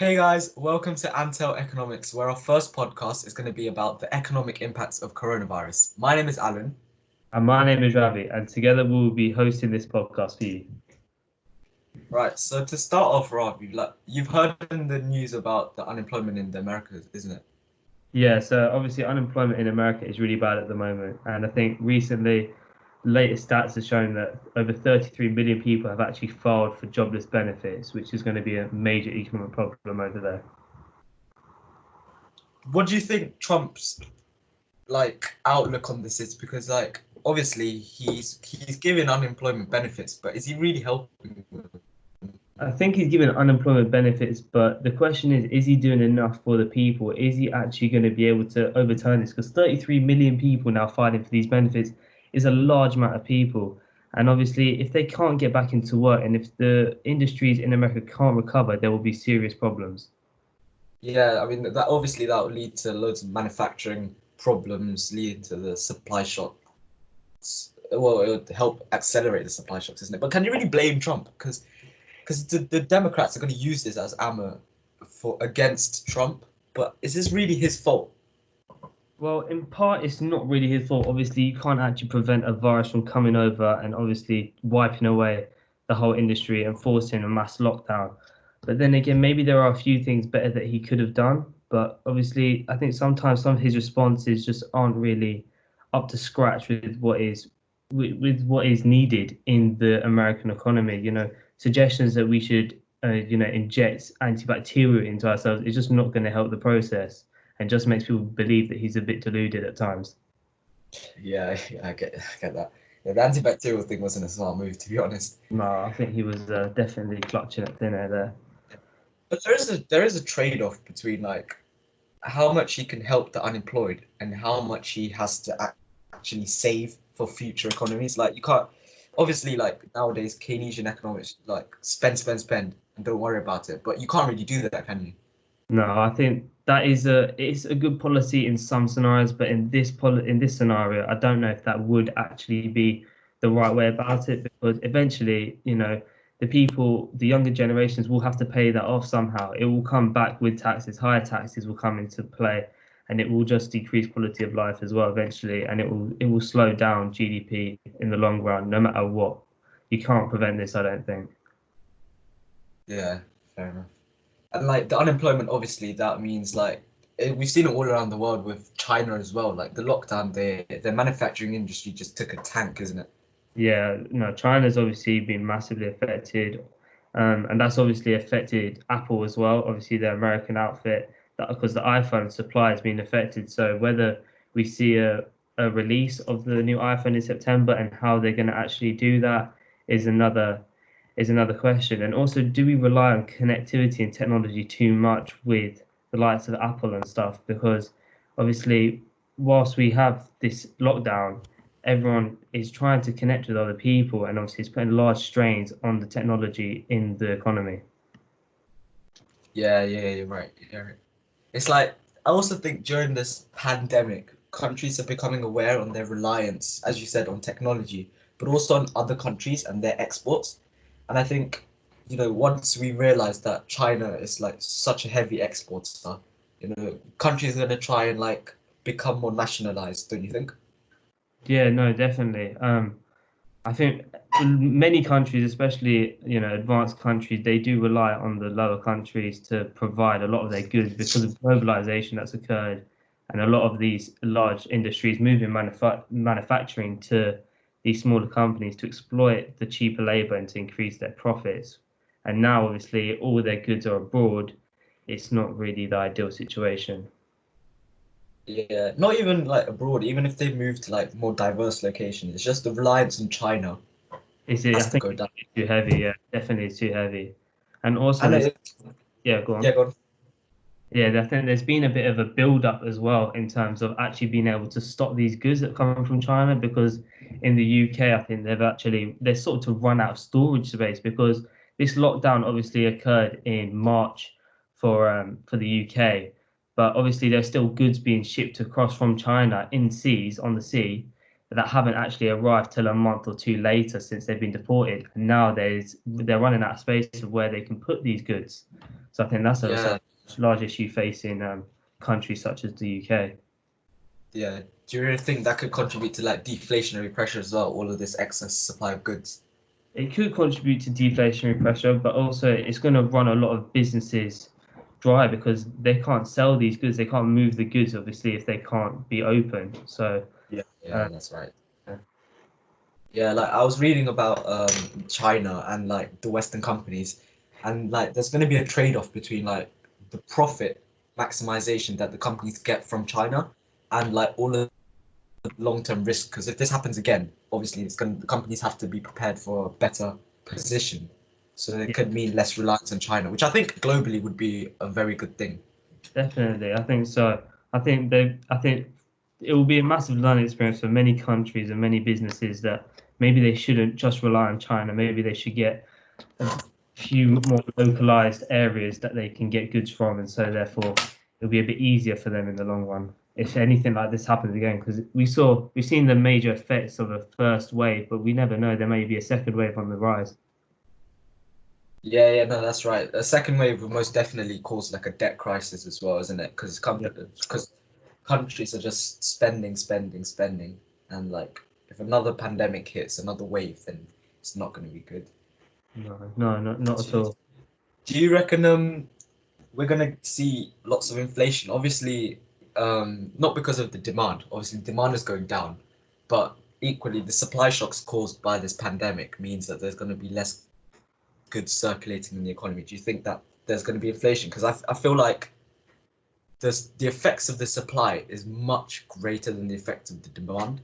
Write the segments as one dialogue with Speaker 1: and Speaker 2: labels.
Speaker 1: Hey guys, welcome to Antel Economics, where our first podcast is going to be about the economic impacts of coronavirus. My name is Alan.
Speaker 2: And my name is Ravi, and together we will be hosting this podcast for you.
Speaker 1: Right, so to start off, Ravi, you've heard in the news about the unemployment in the Americas, isn't it?
Speaker 2: Yeah, so obviously unemployment in America is really bad at the moment, and I think recently latest stats have shown that over 33 million people have actually filed for jobless benefits, which is going to be a major economic problem over there.
Speaker 1: What do you think Trump's outlook on this is? Because obviously he's giving unemployment benefits, but is he really helping?
Speaker 2: I think he's given unemployment benefits, but the question is he doing enough for the people? Is he actually going to be able to overturn this? Because 33 million people now fighting for these benefits is a large amount of people. And obviously, if they can't get back into work and if the industries in America can't recover, there will be serious problems.
Speaker 1: Yeah, I mean that will lead to loads of manufacturing problems, leading to the supply shock. Well, it would help accelerate the supply shocks, isn't it? But can you really blame Trump? Because the Democrats are going to use this as ammo for against Trump. But is this really his fault?
Speaker 2: Well, in part, it's not really his fault. Obviously, you can't actually prevent a virus from coming over and obviously wiping away the whole industry and forcing a mass lockdown. But then again, maybe there are a few things better that he could have done. But obviously, I think sometimes some of his responses just aren't really up to scratch with what is needed in the American economy. Suggestions that we should inject antibacterial into ourselves is just not going to help the process and just makes people believe that he's a bit deluded at times.
Speaker 1: Yeah, I get that. Yeah, the antibacterial thing wasn't a smart move, to be honest.
Speaker 2: No, I think he was definitely clutching at thin air there.
Speaker 1: But there is a trade-off between how much he can help the unemployed and how much he has to actually save for future economies. Like you can't obviously nowadays Keynesian economics spend and don't worry about it. But you can't really do that, can you?
Speaker 2: No, I think that it's a good policy in some scenarios, but in this scenario, I don't know if that would actually be the right way about it because eventually, the younger generations will have to pay that off somehow. It will come back with taxes, higher taxes will come into play, and it will just decrease quality of life as well eventually, and it will slow down GDP in the long run, no matter what. You can't prevent this, I don't think.
Speaker 1: Yeah, fair enough. And the unemployment, obviously, that means we've seen it all around the world with China as well. Like the lockdown, their manufacturing industry just took a tank, isn't it?
Speaker 2: Yeah, no, China's obviously been massively affected, and that's obviously affected Apple as well. Obviously, the American outfit, that because the iPhone supply has been affected. So whether we see a release of the new iPhone in September and how they're going to actually do that is another question. And also, do we rely on connectivity and technology too much with the likes of Apple and stuff? Because obviously, whilst we have this lockdown, everyone is trying to connect with other people, and obviously, it's putting large strains on the technology in the economy.
Speaker 1: Yeah, you're right. You're right. It's I also think during this pandemic, countries are becoming aware on their reliance, as you said, on technology, but also on other countries and their exports. And I think, once we realize that China is such a heavy exporter, countries are gonna try and become more nationalized, don't you think?
Speaker 2: Yeah, no, definitely. I think many countries, especially advanced countries, they do rely on the lower countries to provide a lot of their goods because of globalization that's occurred, and a lot of these large industries moving manufacturing to these smaller companies to exploit the cheaper labor and to increase their profits. And now, obviously, all their goods are abroad. It's not really the ideal situation.
Speaker 1: Yeah, not even abroad, even if they move to more diverse locations, it's just the reliance on China
Speaker 2: I
Speaker 1: has to
Speaker 2: think
Speaker 1: go down.
Speaker 2: it's too heavy. Yeah, definitely it's too heavy. And also,
Speaker 1: And
Speaker 2: yeah, go
Speaker 1: yeah,
Speaker 2: on.
Speaker 1: go on.
Speaker 2: Yeah, I think there's been a bit of a build up as well in terms of actually being able to stop these goods that come from China because in the UK, I think they're sort of run out of storage space because this lockdown obviously occurred in March for the UK, but obviously there's still goods being shipped across from China in seas on the sea that haven't actually arrived till a month or two later since they've been deported. And now they're running out of space of where they can put these goods. So I think that's also
Speaker 1: Yeah,
Speaker 2: a large issue facing countries such as the UK.
Speaker 1: yeah. Do you really think that could contribute to like deflationary pressure as well? All of this excess supply of goods.
Speaker 2: It could contribute to deflationary pressure, but also it's going to run a lot of businesses dry because they can't sell these goods. They can't move the goods, obviously, if they can't be open. So,
Speaker 1: Yeah, yeah,
Speaker 2: uh,
Speaker 1: that's right. Yeah, like I was reading about China and like the Western companies, and like there's going to be a trade-off between like the profit maximization that the companies get from China and like all of the long-term risk. Because if this happens again, obviously the companies have to be prepared for a better position. So it
Speaker 2: yeah,
Speaker 1: could mean less reliance on China, which I think globally would be a very good thing.
Speaker 2: definitely, I think so. I think it will be a massive learning experience for many countries and many businesses that maybe they shouldn't just rely on China. Maybe they should get a few more localized areas that they can get goods from, and so therefore it'll be a bit easier for them in the long run if anything like this happens again. Because we've seen the major effects of a first wave, but we never know, there may be a second wave on the rise.
Speaker 1: Yeah, yeah, no, that's right. A second wave will most definitely cause like a debt crisis as well, isn't it?
Speaker 2: Yeah,
Speaker 1: Because countries are just spending, spending, spending, and like if another pandemic hits, another wave, then it's not going to be good.
Speaker 2: not at
Speaker 1: Do you,
Speaker 2: all.
Speaker 1: do you reckon we're going to see lots of inflation? Obviously, not because of the demand. Obviously, demand is going down, but equally the supply shocks caused by this pandemic means that there's going to be less goods circulating in the economy. Do you think that there's going to be inflation? Because I feel like the effects of the supply is much greater than the effect of the demand.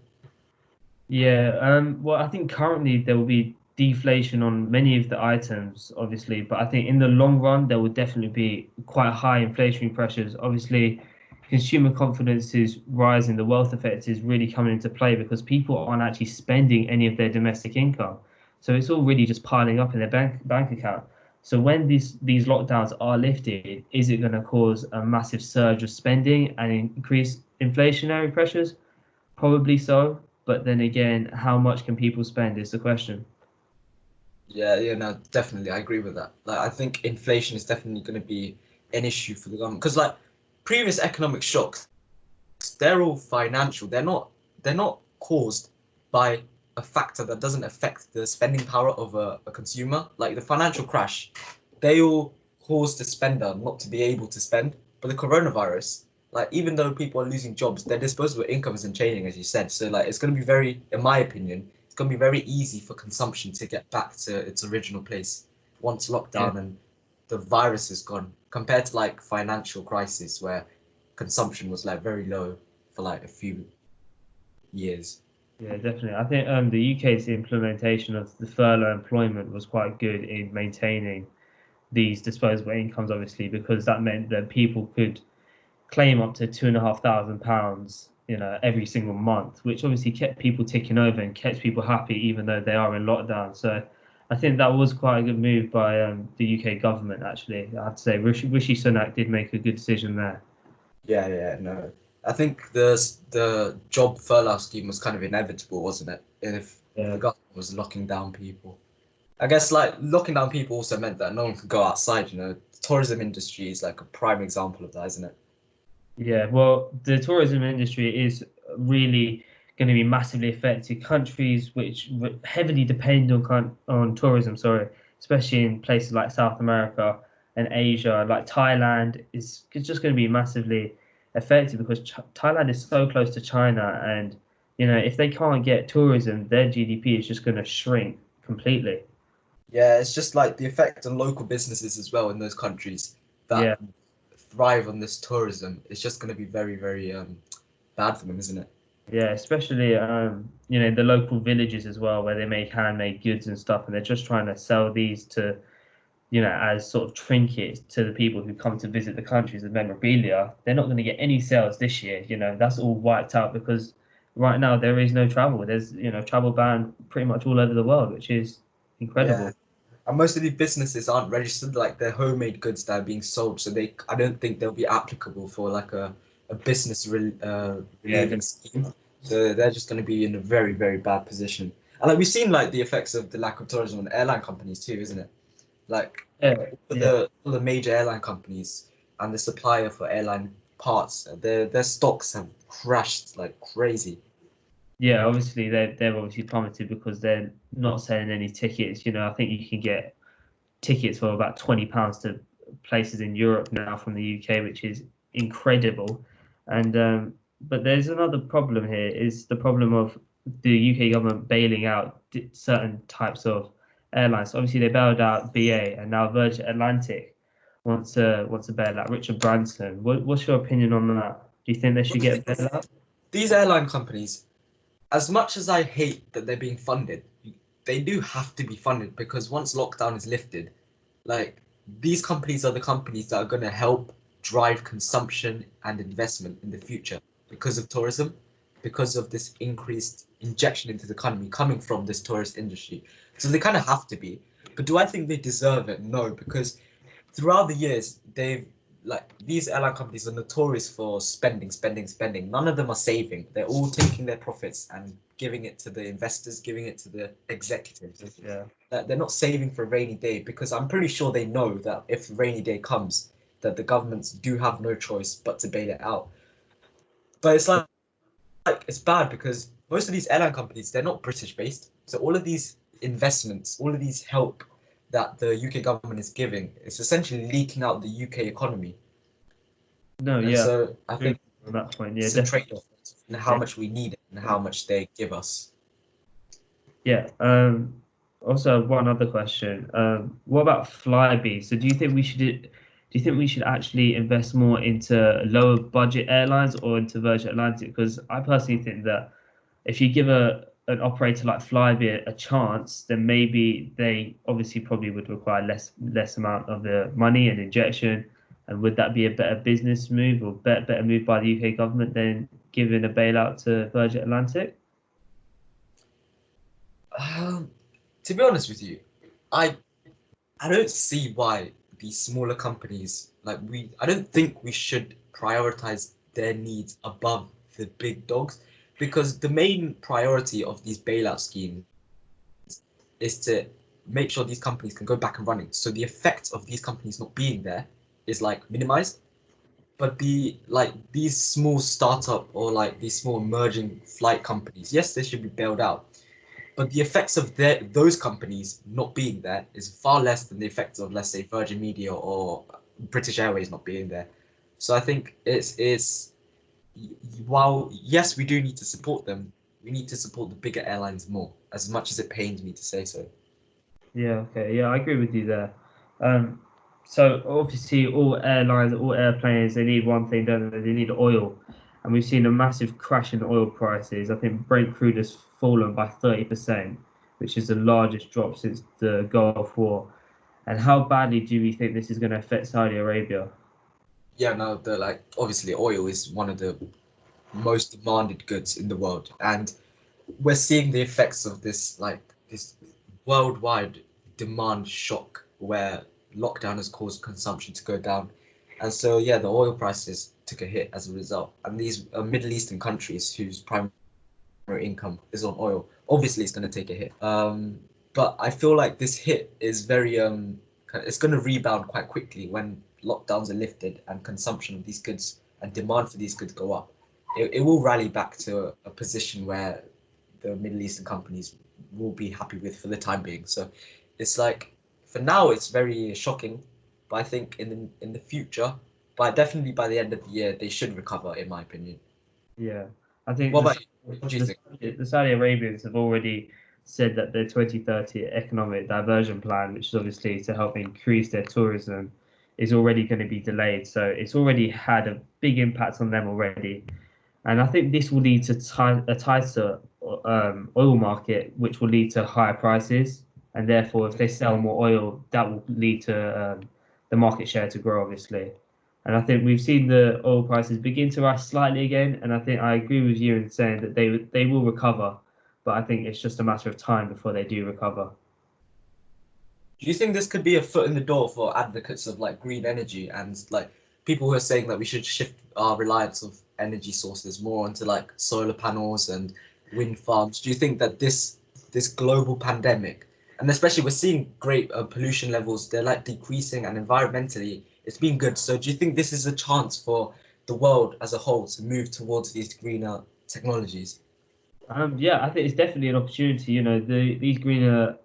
Speaker 2: Yeah, well, I think currently there will be deflation on many of the items, obviously, but I think in the long run there will definitely be quite high inflationary pressures. Obviously, consumer confidence is rising, the wealth effect is really coming into play because people aren't actually spending any of their domestic income. So it's all really just piling up in their bank account. So when these lockdowns are lifted, is it going to cause a massive surge of spending and increase inflationary pressures? Probably so, but then again, how much can people spend is the question.
Speaker 1: Yeah, yeah, no, definitely, I agree with that. Like, I think inflation is definitely going to be an issue for the government because, like, previous economic shocks, they're all financial. They're not caused by a factor that doesn't affect the spending power of a consumer. Like the financial crash, they all cause the spender not to be able to spend. But the coronavirus, like even though people are losing jobs, their disposable income isn't changing, as you said. So like it's going to be very, in my opinion, it's going to be very easy for consumption to get back to its original place once
Speaker 2: Yeah,
Speaker 1: lockdown and the virus is gone, compared to like financial crisis where consumption was like very low for like a few years.
Speaker 2: yeah, definitely. I think the UK's implementation of the furlough employment was quite good in maintaining these disposable incomes, obviously, because that meant that people could claim up to £2,500, every single month, which obviously kept people ticking over and kept people happy, even though they are in lockdown. So I think that was quite a good move by the UK government, actually. I have to say, Rishi Sunak did make a good decision there.
Speaker 1: Yeah, yeah, no. I think the job furlough scheme was kind of inevitable, wasn't it? If the
Speaker 2: Yeah.
Speaker 1: government was locking down people. I guess like locking down people also meant that no one could go outside, you know. The tourism industry is like a prime example of that, isn't it?
Speaker 2: Yeah, well, the tourism industry is really going to be massively affected. Countries which heavily depend on tourism, sorry, especially in places like South America and Asia, like Thailand, is just going to be massively affected because Thailand is so close to China, and if they can't get tourism, their GDP is just going to shrink completely.
Speaker 1: Yeah, it's just like the effect on local businesses as well in those countries that
Speaker 2: Yeah.
Speaker 1: thrive on this tourism. It's just going to be very, very bad for them, isn't it?
Speaker 2: Yeah, especially the local villages as well, where they make handmade goods and stuff, and they're just trying to sell these to, as sort of trinkets to the people who come to visit the countries as memorabilia. They're not going to get any sales this year. That's all wiped out because right now there is no travel. There's travel ban pretty much all over the world, which is
Speaker 1: Yeah.
Speaker 2: incredible.
Speaker 1: And most of these businesses aren't registered, like they're homemade goods that are being sold, so I don't think they'll be applicable for like a business
Speaker 2: Yeah,
Speaker 1: relieving scheme. So they're just going to be in a very, very bad position. And like we've seen like the effects of the lack of tourism on airline companies too, isn't it? Like
Speaker 2: Yeah, yeah.
Speaker 1: all the major airline companies and the supplier for airline parts, their stocks have crashed like crazy.
Speaker 2: Yeah, obviously they've obviously plummeted because they're not selling any tickets. You know, I think you can get tickets for about £20 to places in Europe now from the UK, which is incredible. And but there's another problem here: is the problem of the UK government bailing out certain types of airlines. So obviously, they bailed out BA, and now Virgin Atlantic wants to bail out Richard Branson. What's your opinion on that? Do you think they
Speaker 1: But
Speaker 2: should
Speaker 1: the thing
Speaker 2: get
Speaker 1: is,
Speaker 2: bailed out?
Speaker 1: these airline companies, as much as I hate that they're being funded, they do have to be funded because once lockdown is lifted, like these companies are the companies that are going to help drive consumption and investment in the future because of tourism, because of this increased injection into the economy coming from this tourist industry. So they kind of have to be. But do I think they deserve it? No, because throughout the years, they've like these airline companies are notorious for spending, spending, spending. None of them are saving. They're all taking their profits and giving it to the investors, giving it to the executives.
Speaker 2: Yeah.
Speaker 1: That they're not saving for a rainy day because I'm pretty sure they know that if a rainy day comes, that the governments do have no choice but to bail it out. But it's like it's bad because most of these airline companies they're not British based. So all of these investments, all of these help that the UK government is giving, it's essentially leaking out the UK economy.
Speaker 2: No,
Speaker 1: And
Speaker 2: yeah,
Speaker 1: so I
Speaker 2: agree with
Speaker 1: think
Speaker 2: you on that point. Yeah,
Speaker 1: it's a
Speaker 2: definitely.
Speaker 1: trade-off in how much we need it and how much they give us.
Speaker 2: Yeah. Also, one other question. What about Flybe? So, do you think we should actually invest more into lower budget airlines or into Virgin Atlantic? Because I personally think that if you give a an operator like Flybe a chance, then maybe they obviously probably would require less amount of the money and injection. And would that be a better business move or better move by the UK government than giving a bailout to Virgin Atlantic?
Speaker 1: Um, to be honest with you, I I don't see why these smaller companies I don't think we should prioritize their needs above the big dogs because the main priority of these bailout schemes is to make sure these companies can go back and running. So the effect of these companies not being there is like minimized. But these small startup or like these small emerging flight companies, yes, they should be bailed out. But the effects of those companies not being there is far less than the effects of, let's say, Virgin Media or British Airways not being there. So I think it's while yes, we do need to support them, we need to support the bigger airlines more, as much as it pains me to say so.
Speaker 2: Yeah, okay. Yeah, I agree with you there. Um, so obviously all airlines, all airplanes, they need one thing, don't they? They need oil. And we've seen a massive crash in oil prices. I think Brent crude has fallen by 30%, which is the largest drop since the Gulf War. And how badly do we think this is going to affect Saudi Arabia?
Speaker 1: Yeah, no, the like obviously oil is one of the most demanded goods in the world, and we're seeing the effects of this worldwide demand shock where lockdown has caused consumption to go down. And so yeah, the oil prices took a hit as a result. And these Middle Eastern countries whose primary income is on oil, obviously it's going to take a hit. But I feel like this hit is very it's going to rebound quite quickly when lockdowns are lifted and consumption of these goods and demand for these goods go up. It will rally back to a position where the Middle Eastern companies will be happy with for the time being. So it's like for now it's very shocking, but I think in the future, but definitely by the end of the year they should recover, in my opinion.
Speaker 2: Yeah, I think
Speaker 1: What about you? What do you think?
Speaker 2: The Saudi Arabians have already said that their 2030 economic diversion plan, which is obviously to help increase their tourism, is already going to be delayed. So it's already had a big impact on them already. And I think this will lead to a tighter oil market, which will lead to higher prices. And therefore, if they sell more oil, that will lead to the market share to grow, obviously. And I think we've seen the oil prices begin to rise slightly again. And I think I agree with you in saying that they will recover, but I think it's just a matter of time before they do recover.
Speaker 1: Do you think this could be a foot in the door for advocates of like green energy and like people who are saying that we should shift our reliance of energy sources, more onto like solar panels and wind farms. Do you think that this global pandemic, and especially we're seeing great pollution levels, they're like decreasing, and environmentally it's been good. So do you think this is a chance for the world as a whole to move towards these greener technologies?
Speaker 2: Yeah, I think it's definitely an opportunity. These greener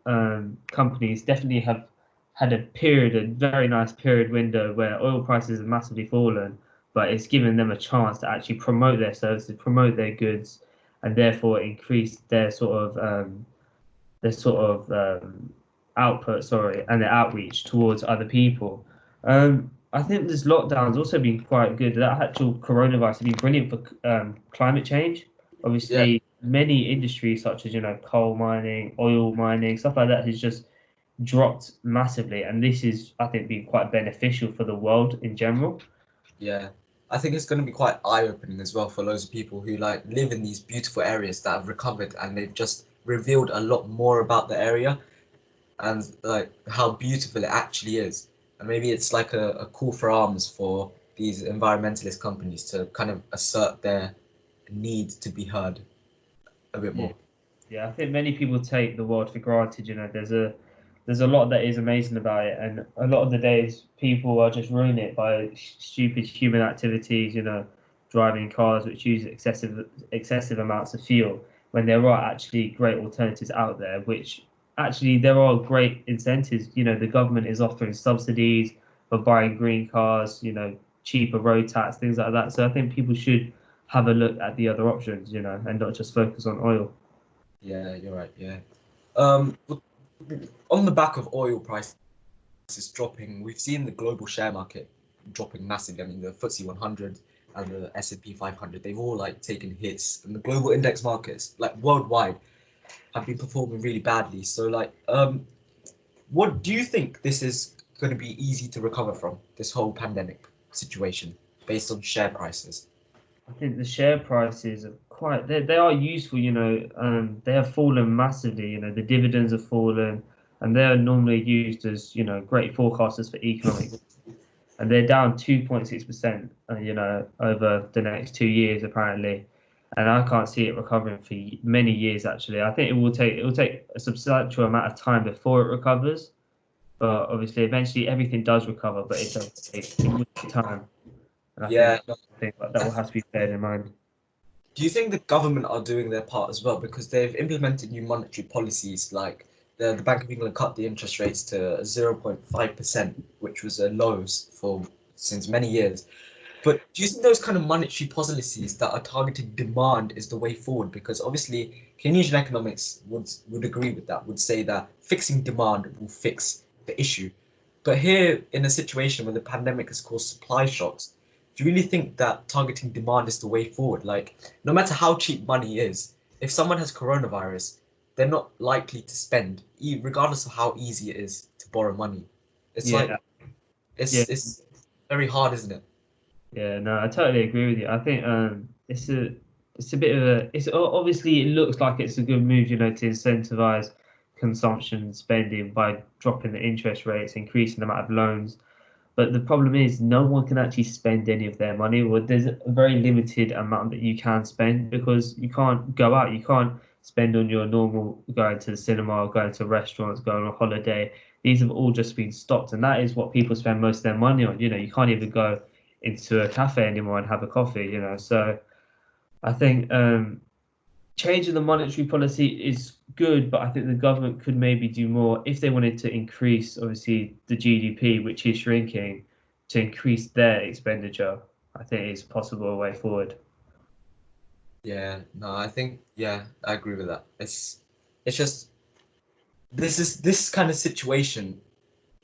Speaker 2: companies definitely have had a very nice period window where oil prices have massively fallen, but it's given them a chance to actually promote their services, promote their goods, and therefore increase their sort of output, sorry, and their outreach towards other people. I think this lockdown's also been quite good. That actual coronavirus has been brilliant for climate change.
Speaker 1: Yeah,
Speaker 2: Obviously, many industries such as coal mining, oil mining, stuff like that has just dropped massively, and this is, I think, been quite beneficial for the world in general.
Speaker 1: yeah. I think it's going to be quite eye-opening as well for loads of people who like live in these beautiful areas that have recovered, and they've just revealed a lot more about the area and like how beautiful it actually is. And maybe it's like a call for arms for these environmentalist companies to kind of assert their need to be heard a bit
Speaker 2: Yeah.
Speaker 1: more.
Speaker 2: Yeah, I think many people take the world for granted. There's a lot that is amazing about it, and a lot of the days people are just ruining it by stupid human activities. Driving cars which use excessive amounts of fuel, when there are actually great alternatives out there. Which actually there are great incentives. The government is offering subsidies for buying green cars. Cheaper road tax, things like that. So I think people should have a look at the other options. And not just focus on oil.
Speaker 1: Yeah, you're right. Yeah. Um, on the back of oil prices dropping, we've seen the global share market dropping massively. I mean, the FTSE 100 and the S&P 500, they've all like taken hits, and the global index markets, like worldwide, have been performing really badly. So, like, what do you think this is going to be easy to recover from this whole pandemic situation based on share prices?
Speaker 2: I think the share prices are they are useful, they have fallen massively, the dividends have fallen, and they're normally used as, great forecasters for economic, and they're down 2.6%, over the next 2 years apparently. And I can't see it recovering for many years actually. I think it will take a substantial amount of time before it recovers, but obviously eventually everything does recover, but it will take time. And I think
Speaker 1: Yeah,
Speaker 2: that's something that will have to be beared in mind.
Speaker 1: do you think the government are doing their part as well, because they've implemented new monetary policies like the Bank of England cut the interest rates to 0.5%, which was a lows for since many years. But do you think those kind of monetary policies that are targeting demand is the way forward? Because obviously Keynesian economics would agree with that, would say that fixing demand will fix the issue. But here, in a situation where the pandemic has caused supply shocks, do you really think that targeting demand is the way forward? Like, no matter how cheap money is, if someone has coronavirus, they're not likely to spend, regardless of how easy it is to borrow money. It's
Speaker 2: Yeah,
Speaker 1: like
Speaker 2: yeah,
Speaker 1: it's very hard, isn't it?
Speaker 2: yeah. No, I totally agree with you. I think it's a bit of a it's obviously it looks like it's a good move, to incentivize consumption and spending by dropping the interest rates, increasing the amount of loans. But the problem is, no one can actually spend any of their money. Well, there's a very limited amount that you can spend because you can't go out. You can't spend on your normal going to the cinema, going to restaurants, going on holiday. These have all just been stopped, and that is what people spend most of their money on. You can't even go into a cafe anymore and have a coffee. So I think changing the monetary policy is good, but I think the government could maybe do more if they wanted to increase, obviously, the GDP, which is shrinking, to increase their expenditure. I think it's a possible way forward.
Speaker 1: Yeah, no, I think yeah, I agree with that. It's just this kind of situation.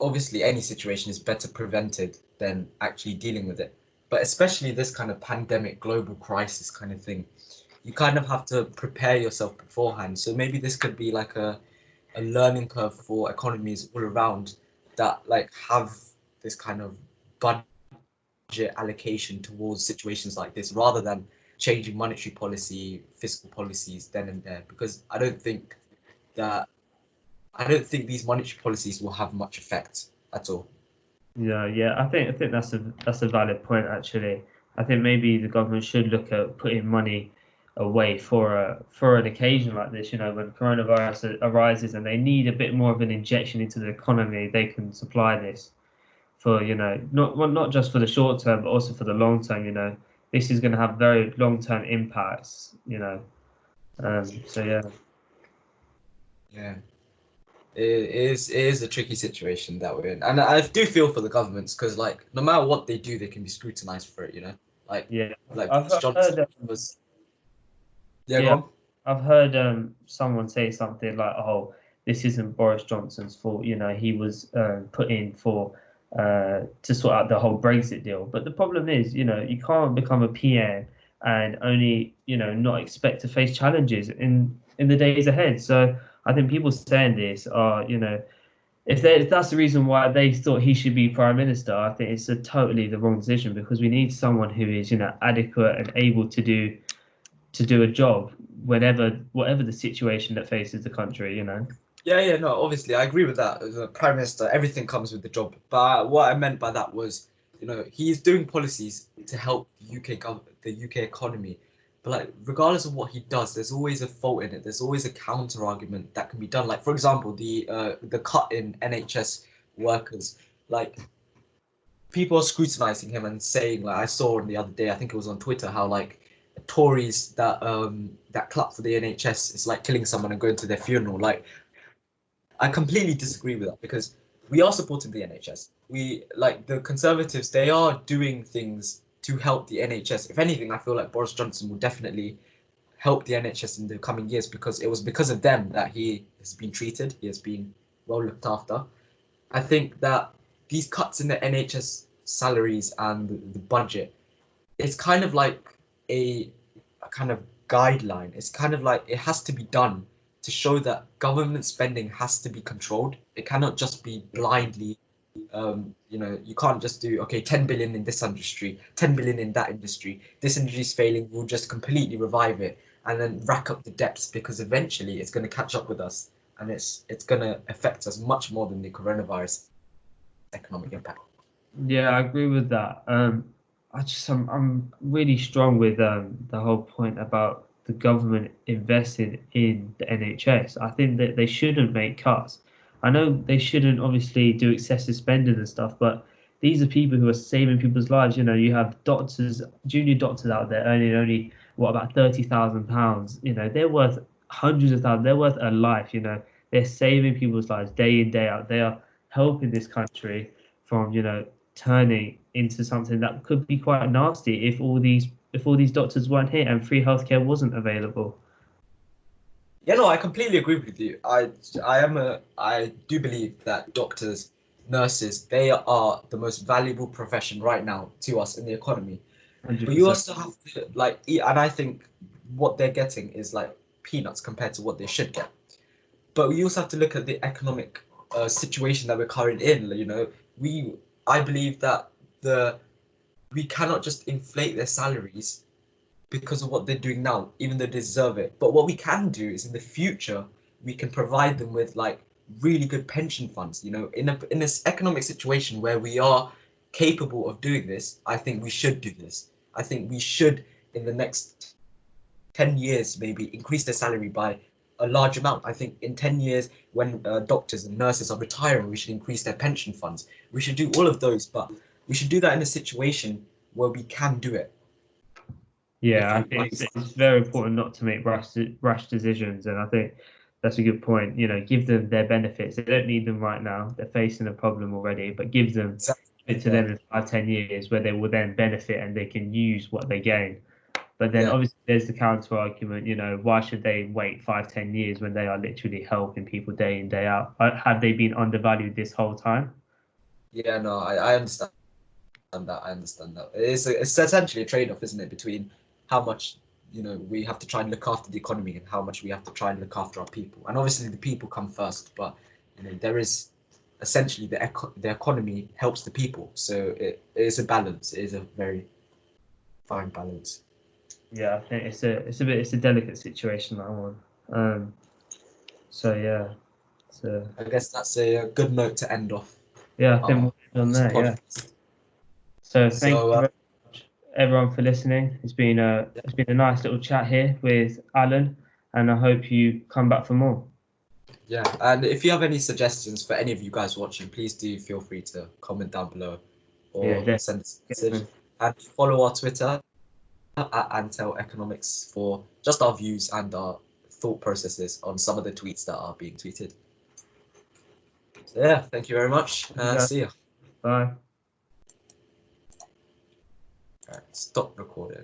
Speaker 1: Obviously, any situation is better prevented than actually dealing with it. But especially this kind of pandemic, global crisis kind of thing, you kind of have to prepare yourself beforehand. So maybe this could be like a learning curve for economies all around that like have this kind of budget allocation towards situations like this rather than changing monetary policy, fiscal policies then and there. Because that I don't think these monetary policies will have much effect at all.
Speaker 2: Yeah, yeah. I think that's a valid point actually. I think maybe the government should look at putting money away for an occasion like this. You know, when coronavirus arises and they need a bit more of an injection into the economy, they can supply this for, you know, not just for the short term, but also for the long term. You know, this is going to have very long term impacts. You know, so yeah.
Speaker 1: Yeah. It is a tricky situation that we're in, and I do feel for the governments because, like, no matter what they do, they can be scrutinized for it. You know, like
Speaker 2: Yeah,
Speaker 1: like
Speaker 2: I've
Speaker 1: Boris
Speaker 2: heard.
Speaker 1: Johnson was. Yeah, go
Speaker 2: Yeah,
Speaker 1: on.
Speaker 2: I've heard someone say something like, "Oh, this isn't Boris Johnson's fault." You know, he was put in for to sort out the whole Brexit deal. But the problem is, you know, you can't become a PM and only, you know, not expect to face challenges in the days ahead. So I think people saying this are, you know, if that's the reason why they thought he should be prime minister, I think it's a totally the wrong decision because we need someone who is, you know, adequate and able to do a job whenever whatever the situation that faces the country, you know.
Speaker 1: Yeah, yeah, no, obviously, I agree with that. As a prime minister, everything comes with the job. But what I meant by that was, he's doing policies to help the UK economy. But like, regardless of what he does, there's always a fault in it. There's always a counter argument that can be done. Like, for example, the cut in NHS workers. Like, people are scrutinizing him and saying, like, I saw the other day, I think it was on Twitter, how like Tories that clap for the NHS is like killing someone and going to their funeral. Like, I completely disagree with that because we are supporting the NHS. We like the Conservatives, they are doing things to help the NHS. If anything, I feel like Boris Johnson will definitely help the NHS in the coming years because it was because of them that he has been treated, he has been well looked after. I think that these cuts in the NHS salaries and the budget, it's kind of like a kind of guideline. It's kind of like it has to be done to show that government spending has to be controlled. It cannot just be blindly. You can't just do okay, 10 billion in this industry, 10 billion in that industry. This industry is failing. We'll just completely revive it and then rack up the debts because eventually it's going to catch up with us and it's going to affect us much more than the coronavirus economic impact.
Speaker 2: Yeah, I agree with that. I'm really strong with the whole point about the government investing in the NHS. I think that they shouldn't make cuts. I know they shouldn't obviously do excessive spending and stuff, but these are people who are saving people's lives. You know, you have doctors, junior doctors out there earning only what about £30,000. You know, they're worth hundreds of thousands. They're worth a life. You know, they're saving people's lives day in day out. They are helping this country from, you know, turning into something that could be quite nasty if all these doctors weren't here and free healthcare wasn't available.
Speaker 1: Yeah, no, I completely agree with you. I do believe that doctors, nurses, they are the most valuable profession right now to us in the economy. But you
Speaker 2: 100%.
Speaker 1: also have to like eat, and I think what they're getting is like peanuts compared to what they should get. But we also have to look at the economic situation that we're currently in. We I believe that the we cannot just inflate their salaries because of what they're doing now, even though they deserve it. But what we can do is in the future, we can provide them with like really good pension funds. In this economic situation where we are capable of doing this, I think we should do this. I think we should in the next 10 years maybe increase their salary by a large amount. I think in 10 years when doctors and nurses are retiring, we should increase their pension funds. We should do all of those, but we should do that in a situation where we can do it. If
Speaker 2: Yeah, I
Speaker 1: you
Speaker 2: think
Speaker 1: understand.
Speaker 2: it's very important not to make rash decisions, and I think that's a good point. You know, give them their benefits. They don't need them right now. They're facing a problem already, but give it to
Speaker 1: Yeah.
Speaker 2: them in 5, 10 years where they will then benefit and they can use what they gain. But then
Speaker 1: Yeah.
Speaker 2: obviously there's the counter argument, you know, why should they wait 5, 10 years when they are literally helping people day in, day out? Have they been undervalued this whole time?
Speaker 1: Yeah, no, I understand that. I understand that. It's essentially a trade-off, isn't it, between how much, we have to try and look after the economy and how much we have to try and look after our people. And obviously the people come first, but there is essentially the economy helps the people. So it is a balance. It is a very fine balance.
Speaker 2: Yeah, I think it's a delicate situation that one. Um, so yeah, so
Speaker 1: I guess that's a good note to end off
Speaker 2: yeah, I think
Speaker 1: our
Speaker 2: we'll end on there. Yeah.
Speaker 1: podcast.
Speaker 2: So thank
Speaker 1: So
Speaker 2: you very much, everyone for listening. It's been a nice little chat here with Alan, and I hope you come back for more.
Speaker 1: Yeah, and if you have any suggestions for any of you guys watching, please do feel free to comment down below
Speaker 2: Yeah,
Speaker 1: or send us a message.
Speaker 2: definitely.
Speaker 1: And follow our Twitter at Antel Economics for just our views and our thought processes on some of the tweets that are being tweeted. So yeah, thank you very much.
Speaker 2: Yeah,
Speaker 1: See you.
Speaker 2: bye.
Speaker 1: All right, stop recording.